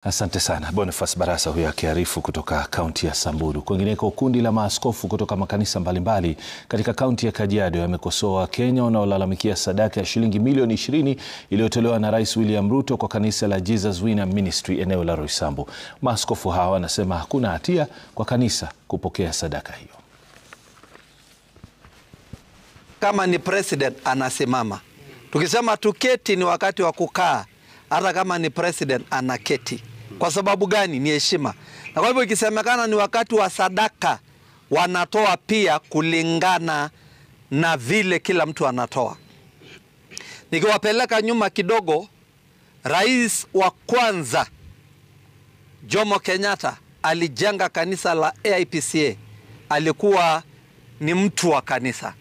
Asante sana. Boniface Barasa huyo akiarifu kutoka kaunti ya Samburu. Kwingineko, kundi la maaskofu kutoka makanisa mbalimbali katika kaunti ya Kajiado yamekosoa Kenya wanaolalamikia sadaka ya shilingi milioni 20 iliyotolewa na Rais William Ruto kwa kanisa la Jesus Winner Ministry eneo la Roysambu. Maaskofu hawa wanasema hakuna hatia kwa kanisa kupokea sadaka hiyo. Kama ni president anasimama. Tukisema tuketi ni wakati wa kukaa. Hata kama ni president anaketi. Kwa sababu gani? Ni heshima. Na kwa hivyo ikisemekana ni wakati wa sadaka, wanatoa pia kulingana na vile kila mtu anatoa. Nikiwapeleka nyuma kidogo, rais wa kwanza Jomo Kenyatta alijenga kanisa la AIPCA. Alikuwa ni mtu wa kanisa.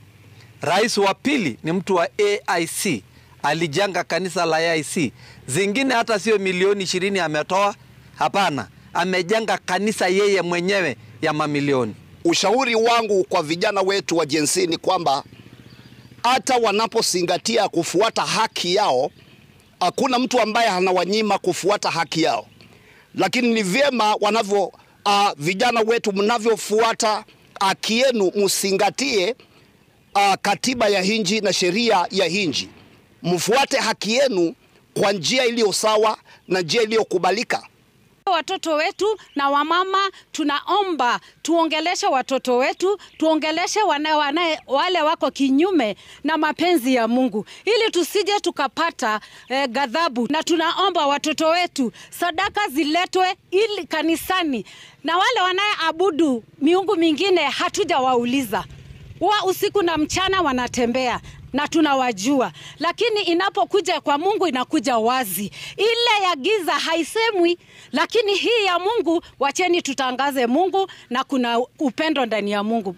Rais wa pili ni mtu wa AIC. Alijenga kanisa la AIC. Zingine hata sio milioni 20 ametoa. Hapana, amejenga kanisa yeye mwenyewe ya mamilioni. Ushauri wangu kwa vijana wetu wa Gen Z ni kwamba hata wanapozingatia kufuata haki yao, hakuna mtu ambaye anawanyima kufuata haki yao. Lakini ni vyema vijana wetu mnavyofuata haki yenu, msingatie katiba ya nchi na sheria ya nchi. Mfuate haki yenu kwa njia iliyo sawa na njia iliyokubalika. Watoto wetu na wamama tunaomba tuongeleshe watoto wetu, tuongeleshe wale wako kinyume na mapenzi ya Mungu, ili tusije tukapata ghadhabu. Na tunaomba watoto wetu sadaka ziletwe ili kanisani, na wale wanayeabudu miungu mingine hatujawauliza. Usiku na mchana wanatembea na tunawajua, lakini inapokuja kwa Mungu inakuja wazi. Ile ya giza haisemwi, lakini hii ya Mungu, wacheni tutangaze Mungu, na kuna upendo ndani ya Mungu.